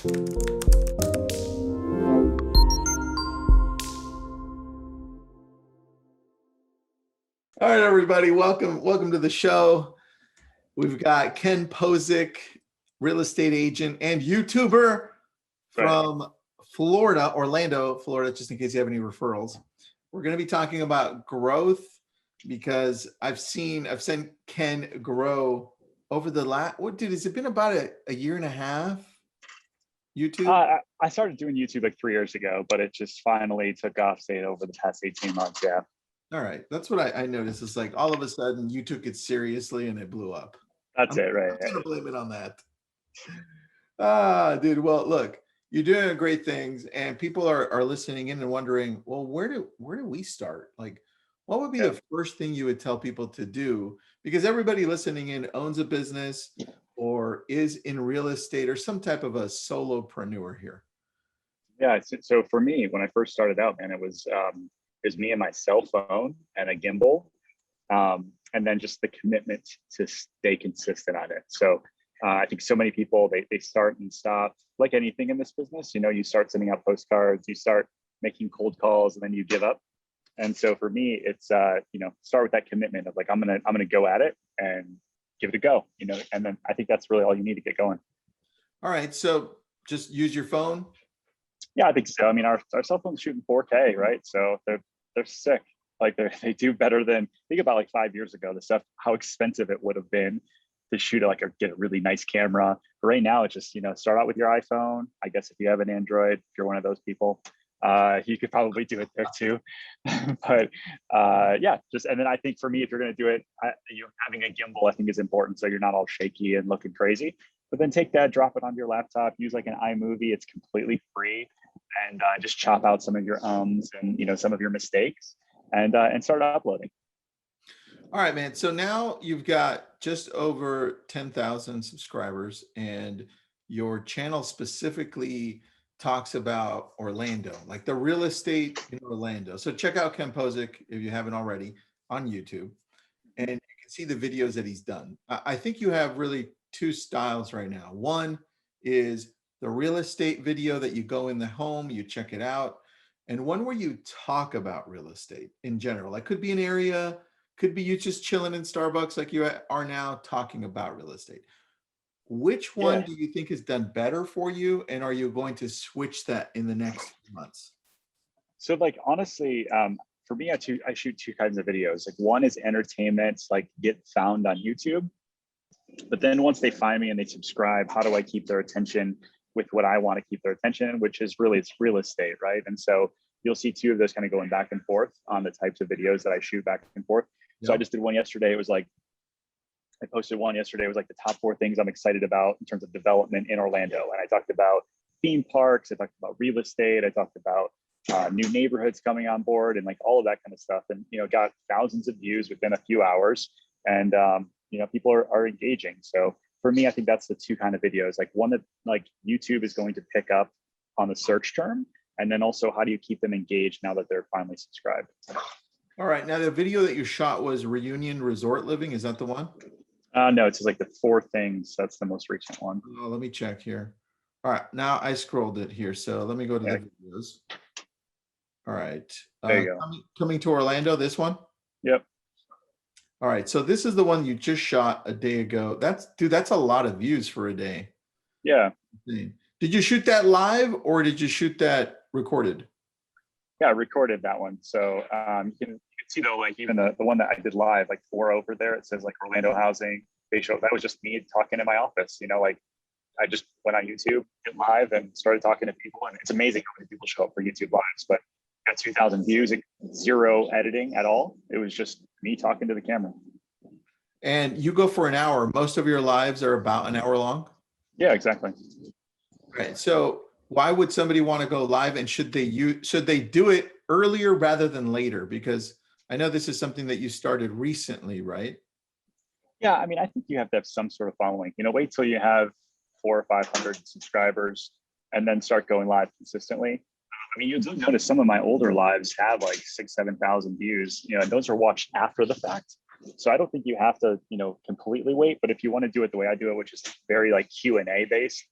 All right, everybody, welcome to the show. We've got Ken Pozek, real estate agent and YouTuber from Florida, Orlando, Florida, just in case you have any referrals. We're going to be talking about growth because I've seen Ken grow over the last, has it been about a year and a half? YouTube? I started doing YouTube like 3 years ago, but it just finally took off, say, over the past 18 months. Yeah. All right. That's what I noticed. It's like all of a sudden you took it seriously and it blew up. That's it, right? I'm going to blame it on that. Dude. Well, look, you're doing great things and people are listening in and wondering, well, where do we start? Like, what would be the first thing you would tell people to do? Because everybody listening in owns a business or is in real estate or some type of a solopreneur here. Yeah. So for me, when I first started out, man, it was me and my cell phone and a gimbal, and then just the commitment to stay consistent on it. So I think so many people, they start and stop, like anything in this business. You start sending out postcards, you start making cold calls, and then you give up. And so for me, it's start with that commitment of like, I'm gonna go at it and give it a go. And then I think that's really all you need to get going. All right, so just use your phone. Yeah, I think so. I mean, our cell phones shoot in 4K, right? So they're sick. Like they do better than, think about like 5 years ago, the stuff, how expensive it would have been to shoot or get a really nice camera. But right now, it's just, start out with your iPhone. I guess if you have an Android, if you're one of those people, you could probably do it there too. But and then I think for me, if you're going to do it, having a gimbal, I think is important. So you're not all shaky and looking crazy, but then take that, drop it onto your laptop, use like an iMovie. It's completely free. And just chop out some of your and some of your mistakes, and start uploading. All right, man. So now you've got just over 10,000 subscribers, and your channel specifically talks about Orlando, like the real estate in Orlando. So check out Ken Pozek if you haven't already on YouTube, and you can see the videos that he's done. I think you have really two styles right now. One is the real estate video that you go in the home, you check it out, and one where you talk about real estate in general. Like could be an area, could be you just chilling in Starbucks like you are now talking about real estate. Which one do you think has done better for you, and are you going to switch that in the next months? So like honestly, for me, I shoot two kinds of videos. Like one is entertainment, like get found on YouTube. But then once they find me and they subscribe, how do I keep their attention with what I want to keep their attention, which is really, it's real estate, right? And so you'll see two of those kind of going back and forth on the types of videos that I shoot back and forth. Yep. So I just did one yesterday. I posted one yesterday. It was like the top 4 things I'm excited about in terms of development in Orlando. And I talked about theme parks. I talked about real estate. I talked about new neighborhoods coming on board and like all of that kind of stuff. And, got thousands of views within a few hours. And, people are engaging. So for me, I think that's the two kind of videos, like one that like YouTube is going to pick up on the search term. And then also, how do you keep them engaged now that they're finally subscribed? All right. Now the video that you shot was reunion resort living. Is that the one? No, it's just like the 4 things. That's the most recent one. Oh, let me check here. All right. Now I scrolled it here. So let me go to the videos. All right. There you go. Coming to Orlando, this one? Yep. All right, so this is the one you just shot a day ago. That's a lot of views for a day. Yeah. Did you shoot that live or did you shoot that recorded? Yeah, I recorded that one. So you can see though, like even the one that I did live, like 4 over there, it says like Orlando housing. That was just me talking in my office. Like I just went on YouTube, did live, and started talking to people. And it's amazing how many people show up for YouTube lives. But got 2,000 views, 0 editing at all. It was just me talking to the camera. And you go for an hour. Most of your lives are about an hour long? Yeah, exactly. Right. So why would somebody want to go live, and should they do it earlier rather than later? Because I know this is something that you started recently, right? Yeah, I mean, I think you have to have some sort of following. Wait till you have 400 or 500 subscribers and then start going live consistently. I mean, you'll notice some of my older lives have like 6,000, 7,000 views, and those are watched after the fact. So I don't think you have to, completely wait, but if you want to do it the way I do it, which is very like Q&A based,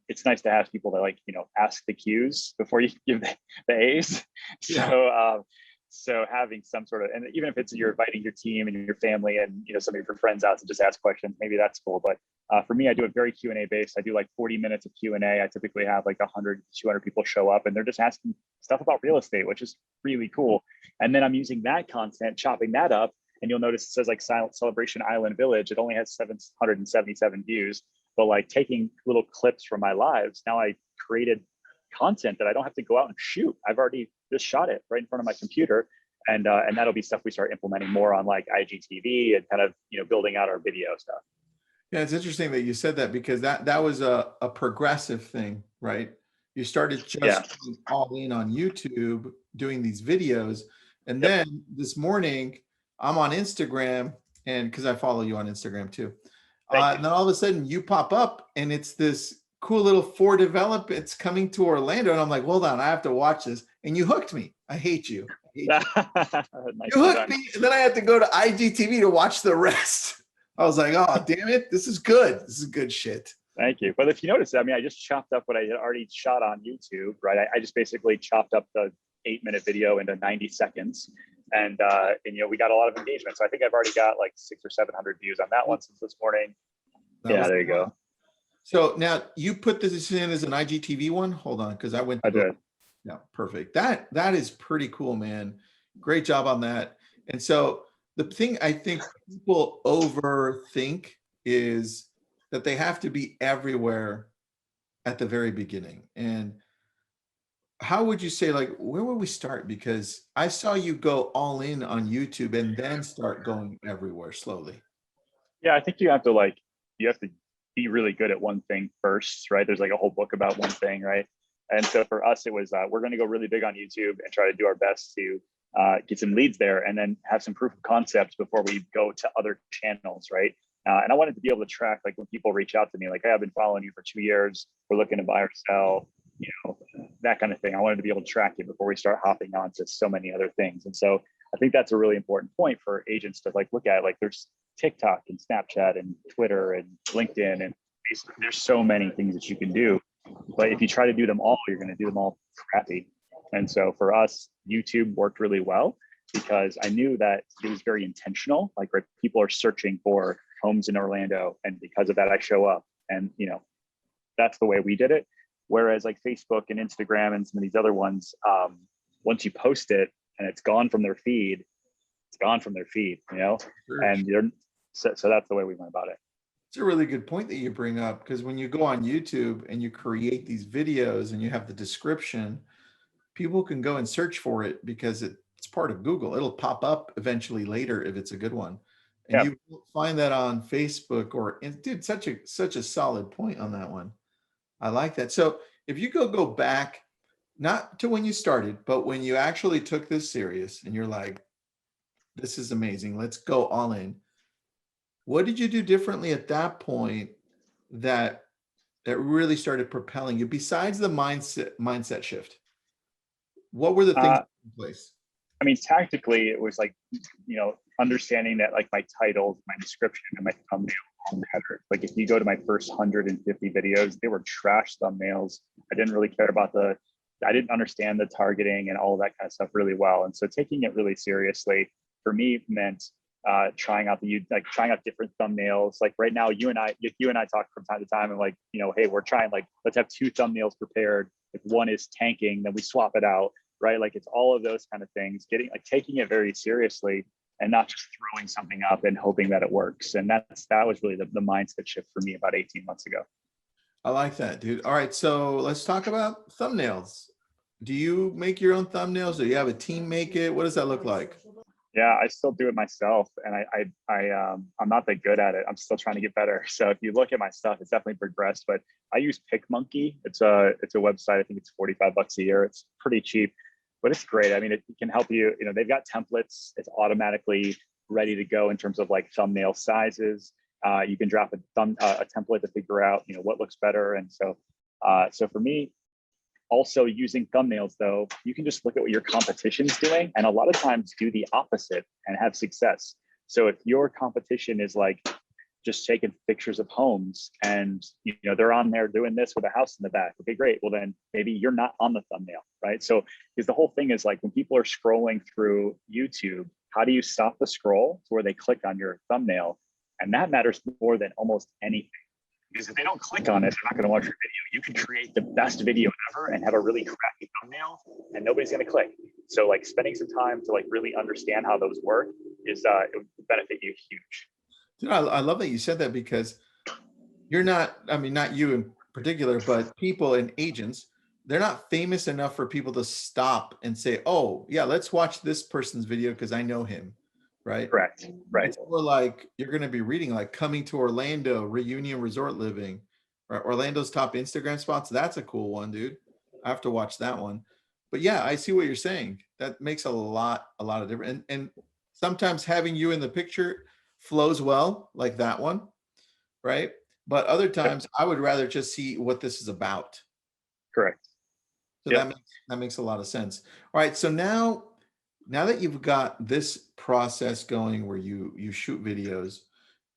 it's nice to have people that like, ask the Qs before you give the A's. Yeah. So having some sort of, and even if it's you're inviting your team and your family and some of your friends out to just ask questions, maybe that's cool. But for me, I do it very Q&A based. I do like 40 minutes of Q&A. I typically have like 100, 200 people show up and they're just asking stuff about real estate, which is really cool. And then I'm using that content, chopping that up. And you'll notice it says like Silent Celebration Island Village. It only has 777 views, but like taking little clips from my lives, now I created content that I don't have to go out and shoot. I've already just shot it right in front of my computer. And that'll be stuff we start implementing more on like IGTV and kind of, building out our video stuff. Yeah, it's interesting that you said that because that was a progressive thing, right? You started just going all in on YouTube doing these videos. And then this morning I'm on Instagram, and because I follow you on Instagram too. And then all of a sudden you pop up and it's this cool little for develop. It's coming to Orlando. And I'm like, hold on, I have to watch this. And you hooked me. I hate you. You hooked me. And then I had to go to IGTV to watch the rest. I was like, oh, damn it. This is good. This is good shit. Thank you. But if you notice, I mean, I just chopped up what I had already shot on YouTube, right? I just basically chopped up the 8-minute video into 90 seconds. And we got a lot of engagement. So I think I've already got like 600 or 700 views on that one since this morning. There you go. So now you put this in as an IGTV one. Hold on, because I did. Yeah, perfect. That is pretty cool, man. Great job on that. And so the thing I think people overthink is that they have to be everywhere at the very beginning. And how would you say, like, where would we start? Because I saw you go all in on YouTube and then start going everywhere slowly. Yeah, I think you have to be really good at one thing first, right? There's like a whole book about one thing, right? And so for us, it was, we're going to go really big on YouTube and try to do our best to get some leads there and then have some proof of concepts before we go to other channels, right? And I wanted to be able to track, like when people reach out to me, like, hey, I've been following you for 2 years. We're looking to buy or sell, that kind of thing. I wanted to be able to track it before we start hopping on to so many other things. And so I think that's a really important point for agents to like look at. Like there's TikTok and Snapchat and Twitter and LinkedIn and Facebook. There's so many things that you can do. But if you try to do them all, you're going to do them all crappy. And so for us, YouTube worked really well because I knew that it was very intentional. Like, right, people are searching for homes in Orlando. And because of that, I show up. And, that's the way we did it. Whereas like Facebook and Instagram and some of these other ones, once you post it and it's gone from their feed, it's gone from their feed, Sure. And so that's the way we went about it. It's a really good point that you bring up, because when you go on YouTube and you create these videos and you have the description, people can go and search for it because it's part of Google. It'll pop up eventually later if it's a good one. And you won't find that on Facebook dude, such a solid point on that one. I like that. So if you go back, not to when you started, but when you actually took this serious and you're like, this is amazing, let's go all in. What did you do differently at that point that really started propelling you besides the mindset shift? What were the things in place? I mean, tactically, it was like, understanding that like my titles, my description, and my thumbnail all matter. Like if you go to my first 150 videos, they were trash thumbnails. I didn't really care about I didn't understand the targeting and all of that kind of stuff really well. And so taking it really seriously for me meant trying out different thumbnails. Like right now, you and I talk from time to time and like, hey, we're trying, like, let's have 2 thumbnails prepared. If one is tanking, then we swap it out, right? Like it's all of those kind of things, taking it very seriously and not just throwing something up and hoping that it works. And that was really the mindset shift for me about 18 months ago. I like that, dude. All right, so let's talk about thumbnails. Do you make your own thumbnails? Do you have a team make it? What does that look like? Yeah, I still do it myself, and I'm not that good at it. I'm still trying to get better. So if you look at my stuff, it's definitely progressed. But I use PicMonkey. It's a website. I think it's $45 a year. It's pretty cheap, but it's great. I mean, it can help you. They've got templates. It's automatically ready to go in terms of like thumbnail sizes. You can drop a template to figure out what looks better. And so for me, also using thumbnails, though, you can just look at what your competition's doing and a lot of times do the opposite and have success. So if your competition is like just taking pictures of homes, and they're on there doing this with a house in the back. Okay, great. Well, then maybe you're not on the thumbnail, right? So because the whole thing is like, when people are scrolling through YouTube, how do you stop the scroll to where they click on your thumbnail? And that matters more than almost anything. Because if they don't click on it, they're not going to watch your video. You can create the best video ever and have a really crappy thumbnail, and nobody's going to click. So like spending some time to like really understand how those work is it would benefit you huge. Dude, I love that you said that, because you're not, I mean, not you in particular, but people and agents, they're not famous enough for people to stop and say, oh yeah, let's watch this person's video because I know him, right? Correct. Right. It's more like you're going to be reading like Coming to Orlando, Reunion Resort Living, right? Orlando's top Instagram spots. That's a cool one, dude. I have to watch that one. But yeah, I see what you're saying. That makes a lot of difference. And sometimes having you in the picture flows well, like that one, right? But other times I would rather just see what this is about. Correct. So that makes a lot of sense. All right. So now that you've got this process going where you shoot videos,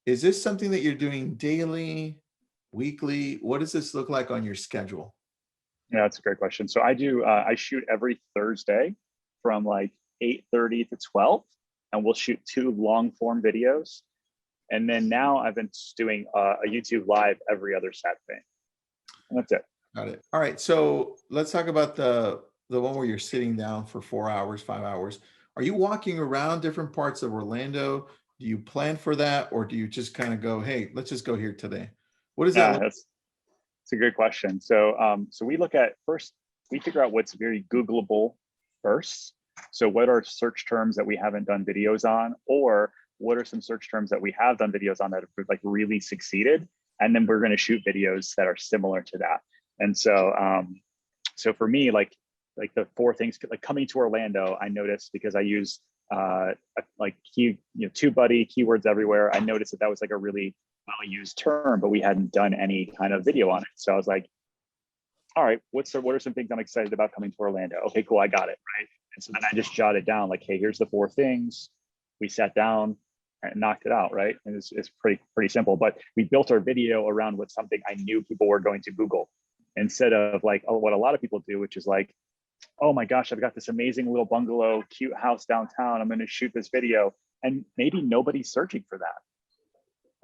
is this something that you're doing daily, weekly? What does this look like on your schedule? Yeah, that's a great question. So I shoot every Thursday from like 8:30 to 12, and we'll shoot 2 long form videos. And then now I've been doing a YouTube live every other Saturday. And that's it. Got it. All right. So let's talk about the one where you're sitting down for 4 hours, 5 hours. Are you walking around different parts of Orlando? Do you plan for that, or do you just kind of go, hey, let's just go here today? What does that Yeah, look? that's a good question. So we look at first, we figure out what's very Googleable first. So what are search terms that we haven't done videos on, or what are some search terms that we have done videos on that have like really succeeded? And then we're going to shoot videos that are similar to that. And so so for me, like the 4 things, like Coming to Orlando, I noticed because I use like TubeBuddy, keywords everywhere. I noticed that was like a really well used term, but we hadn't done any kind of video on it. So I was like, all right, what are some things I'm excited about Coming to Orlando? Okay, cool, I got it, right? And so then I just jotted down like, hey, here's the 4 things. We sat down and knocked it out, right? And it's pretty simple. But we built our video around what something I knew people were going to Google, instead of like what a lot of people do, which is like, oh my gosh, I've got this amazing little bungalow, cute house downtown. I'm going to shoot this video. And maybe nobody's searching for that,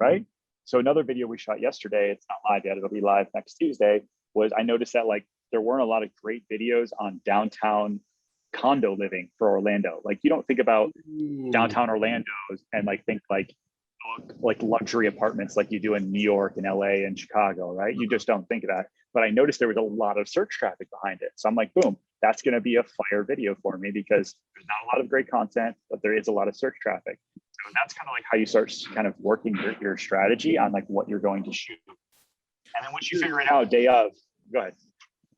right? So another video we shot yesterday, it's not live yet, it'll be live next Tuesday, was I noticed that like there weren't a lot of great videos on downtown condo living for Orlando. Like you don't think about downtown Orlando and like think like luxury apartments like you do in New York and LA and Chicago, right? You just don't think of that. But I noticed there was a lot of search traffic behind it. So I'm like, boom, that's going to be a fire video for me, because there's not a lot of great content, but there is a lot of search traffic. So that's kind of like how you start kind of working your strategy on like what you're going to shoot. And then once you figure it out day of, go ahead.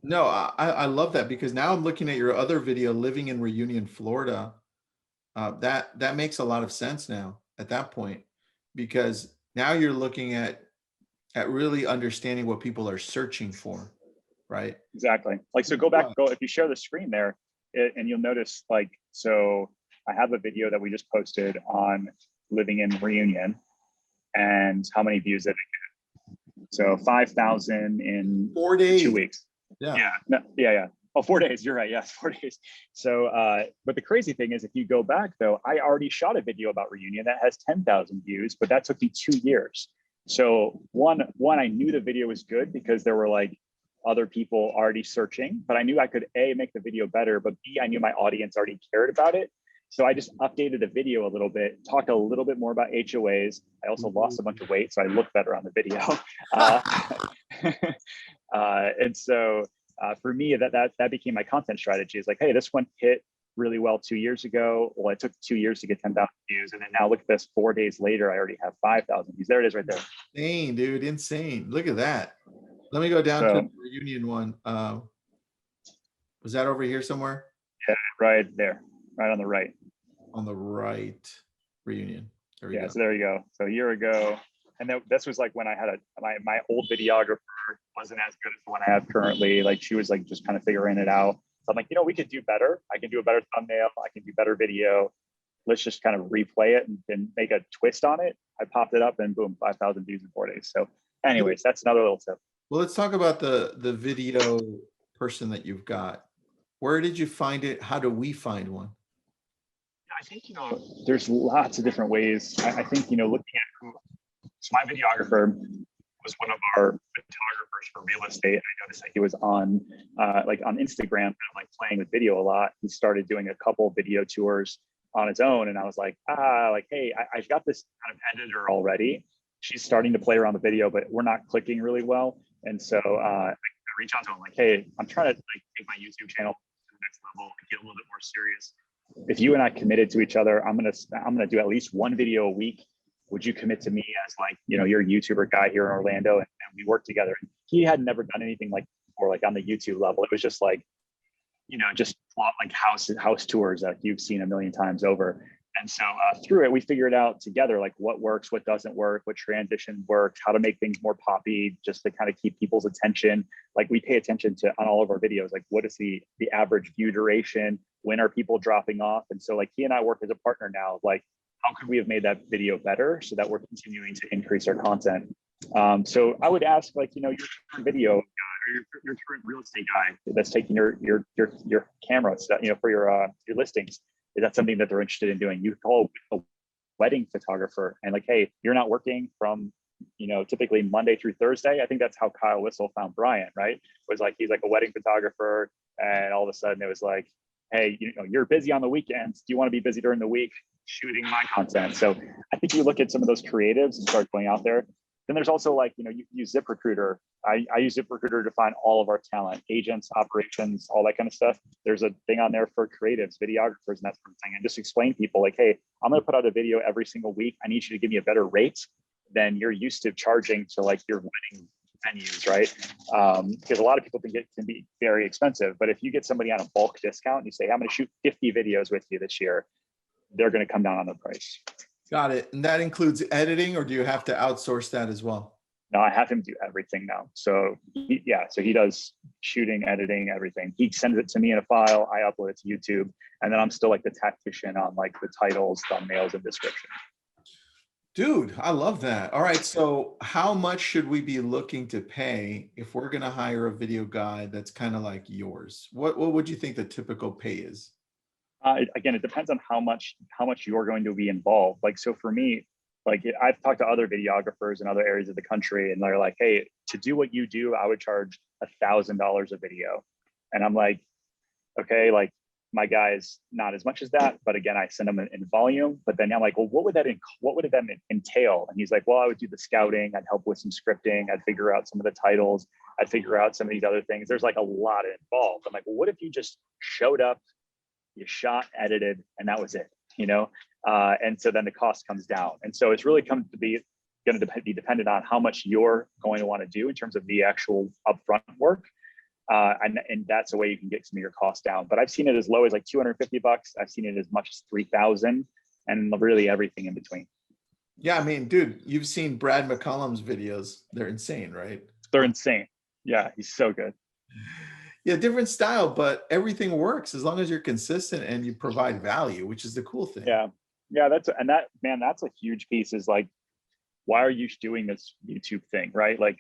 No, I love that, because now I'm looking at your other video, living in Reunion, Florida. That makes a lot of sense now at that point, because now you're looking at really understanding what people are searching for, right? Exactly. Like, so go if you share the screen there, and you'll notice like, so I have a video that we just posted on living in Reunion, and how many views did it get? So 5,000 in 4 days. 2 weeks. Yeah. Yeah. Oh, 4 days. You're right. Yes, 4 days. So, but the crazy thing is, if you go back though, I already shot a video about Reunion that has 10,000 views, but that took me 2 years. So one, I knew the video was good because there were like other people already searching, but I knew I could A, make the video better, but B, I knew my audience already cared about it. So I just updated the video a little bit, talked a little bit more about HOAs. I also lost a bunch of weight, so I look better on the video. And so for me, that became my content strategy. Is like, hey, this one hit really well 2 years ago. Well, it took 2 years to get 10,000 views. And then now look at this, 4 days later, I already have 5,000 views. There it is right there. Insane, dude, insane. Look at that. Let me go down to the Reunion one. Was that over here somewhere? Yeah, right there, right on the right. On the right, Reunion. There we go. So there you go. So a year ago. And this was like when I had my old videographer wasn't as good as the one I have currently. Like she was like just kind of figuring it out. So I'm like, we could do better. I can do a better thumbnail. I can do better video. Let's just kind of replay it and make a twist on it. I popped it up and boom, 5,000 views in 4 days. So anyways, that's another little tip. Well, let's talk about the video person that you've got. Where did you find it? How do we find one? I think, there's lots of different ways. I think, looking at who, so my videographer was one of our photographers for real estate. I noticed that he was on on Instagram, like playing with video a lot. He started doing a couple video tours on his own. And I was like, hey, I've got this kind of editor already. She's starting to play around the video, but we're not clicking really well. And so I reach out to him like, hey, I'm trying to take my YouTube channel to the next level and get a little bit more serious. If you and I committed to each other, I'm gonna do at least one video a week. Would you commit to me as your YouTuber guy here in Orlando? And we work together. And he had never done anything like before, like on the YouTube level. It was just just like house tours that you've seen a million times over. And so through it, we figured out together like what works, what doesn't work, what transition works, how to make things more poppy, just to kind of keep people's attention. Like we pay attention to on all of our videos, like what is the average view duration? When are people dropping off? And so like he and I work as a partner now, like how could we have made that video better so that we're continuing to increase our content? So I would ask your current video guy or your current real estate guy that's taking your camera stuff, for your listings. Is that something that they're interested in doing? You call a wedding photographer and like, hey, you're not working from, typically Monday through Thursday. I think that's how Kyle Whistle found Brian, right? It was like, he's like a wedding photographer. And all of a sudden it was like, hey, you're busy on the weekends. Do you want to be busy during the week shooting my content? So I think you look at some of those creatives and start going out there. Then there's also you can use ZipRecruiter. I use ZipRecruiter to find all of our talent, agents, operations, all that kind of stuff. There's a thing on there for creatives, videographers, and that sort of thing. And just explain to people like, hey, I'm going to put out a video every single week. I need you to give me a better rate than you're used to charging to your wedding venues, right? Because a lot of people think it can be very expensive. But if you get somebody on a bulk discount and you say, I'm going to shoot 50 videos with you this year, they're going to come down on the price. Got it. And that includes editing, or do you have to outsource that as well? No, I have him do everything now. So he does shooting, editing, everything. He sends it to me in a file. I upload it to YouTube, and then I'm still like the tactician on like the titles, thumbnails, and description. Dude, I love that. All right. So how much should we be looking to pay if we're going to hire a video guy that's kind of like yours? What would you think the typical pay is? Again, it depends on how much you're going to be involved. Like, so for me, like I've talked to other videographers in other areas of the country, and they're like, hey, to do what you do, I would charge $1,000 a video. And I'm like, okay, like my guy's not as much as that, but again, I send them in volume. But then I'm like, well, what would that entail? And he's like, well, I would do the scouting, I'd help with some scripting, I'd figure out some of the titles, I'd figure out some of these other things. There's like a lot involved. I'm like, well, what if you just showed up, you shot, edited, and that was it, and so then the cost comes down. And so it's really going to be dependent on how much you're going to want to do in terms of the actual upfront work. And that's a way you can get some of your costs down. But I've seen it as low as like $250. I've seen it as much as 3,000, and really everything in between. Yeah, I mean, dude, you've seen Brad McCollum's videos. They're insane, right? They're insane. Yeah, he's so good. Yeah, different style, but everything works as long as you're consistent and you provide value, which is the cool thing. Yeah, that's a huge piece, is like, why are you doing this YouTube thing, right? Like,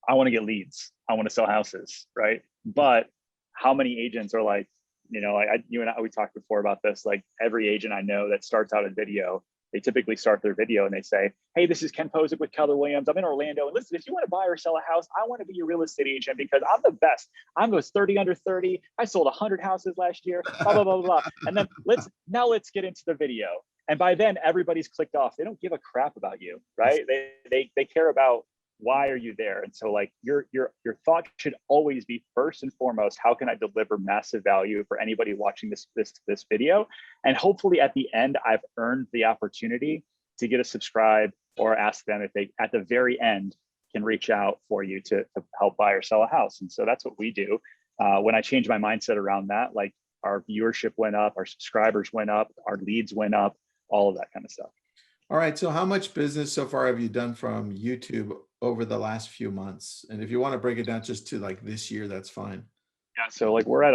I want to get leads, I want to sell houses, right? But how many agents are like, you and I, we talked before about this, like every agent I know that starts out a video, they typically start their video and they say, hey, this is Ken Pozek with Keller Williams. I'm in Orlando. And listen, if you want to buy or sell a house, I want to be your real estate agent because I'm the best. I'm those 30 under 30. I sold 100 houses last year, blah, blah, blah, blah. And then let's get into the video. And by then everybody's clicked off. They don't give a crap about you, right? They care about why are you there? And so like your thought should always be first and foremost, how can I deliver massive value for anybody watching this video? And hopefully at the end, I've earned the opportunity to get a subscribe, or ask them if they, at the very end, can reach out for you to help buy or sell a house. And so that's what we do. When I changed my mindset around that, like our viewership went up, our subscribers went up, our leads went up, all of that kind of stuff. All right. So how much business so far have you done from YouTube over the last few months? And if you want to break it down just to like this year, that's fine. Yeah. So like we're at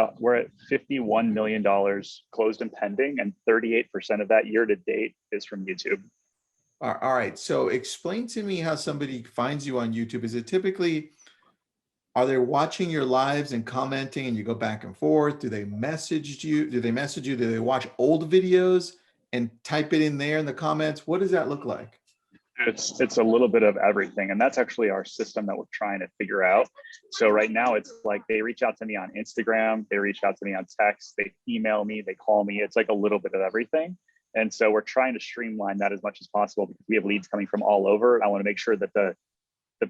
$51 million closed and pending, and 38% of that year to date is from YouTube. All right. So explain to me how somebody finds you on YouTube. Is it typically, are they watching your lives and commenting and you go back and forth? Do they message you? Do they message you? Do they watch old videos and type it in there in the comments? What does that look like? It's a little bit of everything, and that's actually our system that we're trying to figure out. So right now it's like they reach out to me on Instagram, they reach out to me on text, they email me, they call me. It's like a little bit of everything. And so we're trying to streamline that as much as possible because we have leads coming from all over. I want to make sure that the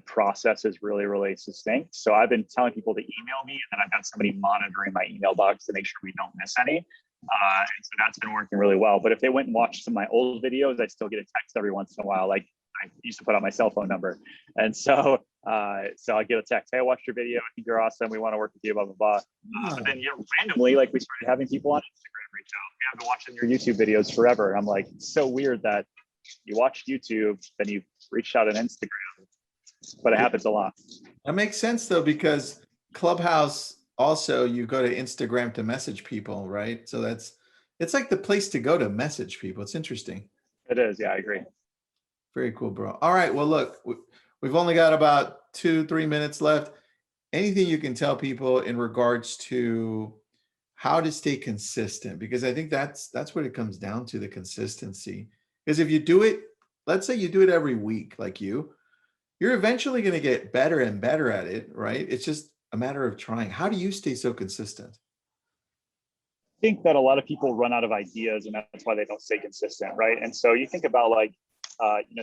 process is really, really succinct. So I've been telling people to email me, and then I've got somebody monitoring my email box to make sure we don't miss any. And so that's been working really well. But if they went and watched some of my old videos, I still get a text every once in a while. Like I used to put out my cell phone number. And so I get a text, hey, I watched your video. I think you're awesome. We want to work with you, blah, blah, blah. But then randomly, like we started having people on Instagram reach out. Yeah, I've been watching your YouTube videos forever. And I'm like, it's so weird that you watched YouTube, then you reached out on Instagram. But it happens a lot. That makes sense though, because Clubhouse also, you go to Instagram to message people, right? So it's like the place to go to message people. It's interesting. It is. Yeah, I agree. Very cool, bro. All right. Well, look, we've only got about 2-3 minutes left. Anything you can tell people in regards to how to stay consistent? Because I think that's what it comes down to, the consistency. Because if you do it, let's say you do it every week, like you're eventually going to get better and better at it, right? It's just a matter of trying. How do you stay so consistent? I think that a lot of people run out of ideas, and that's why they don't stay consistent, right? And so you think about like,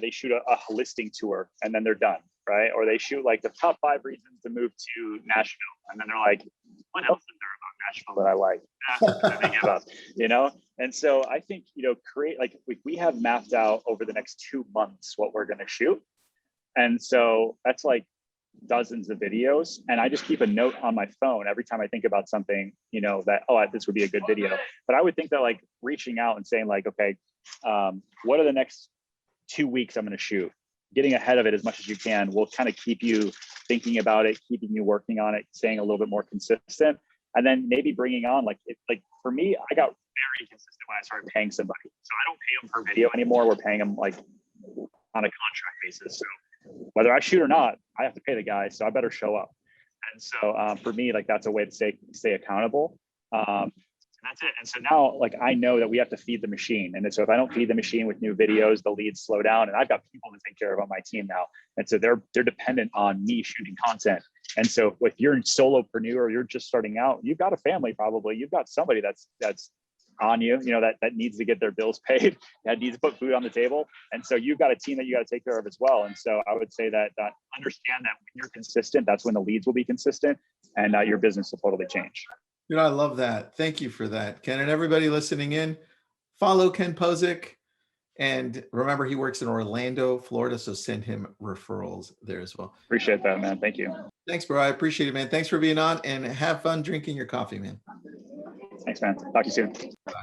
they shoot a listing tour and then they're done, right? Or they shoot like the top 5 reasons to move to Nashville, and then they're like, what else is there about Nashville that I like? They give up, And so I think, create like we have mapped out over the next 2 months what we're going to shoot. And so that's like dozens of videos. And I just keep a note on my phone every time I think about something, that, this would be a good video. But I would think that like reaching out and saying like, okay, what are the next 2 weeks I'm going to shoot? Getting ahead of it as much as you can will kind of keep you thinking about it, keeping you working on it, staying a little bit more consistent. And then maybe bringing on like for me, I got very consistent when I started paying somebody. So I don't pay them per video anymore. We're paying them like on a contract basis. So whether I shoot or not, I have to pay the guy, so I better show up. And so for me, like that's a way to stay accountable. And that's it. And so now, like I know that we have to feed the machine. And so if I don't feed the machine with new videos, the leads slow down. And I've got people to take care of on my team now. And so they're dependent on me shooting content. And so if you're a solopreneur or you're just starting out, you've got a family probably. You've got somebody that's on you, that needs to get their bills paid, that needs to put food on the table. And so you've got a team that you got to take care of as well. And so I would say that understand that when you're consistent, that's when the leads will be consistent, and your business will totally change. I love that. Thank you for that, Ken. And everybody listening in, follow Ken Pozek. And remember, he works in Orlando, Florida. So send him referrals there as well. Appreciate that, man. Thank you. Thanks, bro. I appreciate it, man. Thanks for being on, and have fun drinking your coffee, man. Thanks, man. Talk to you soon. Bye.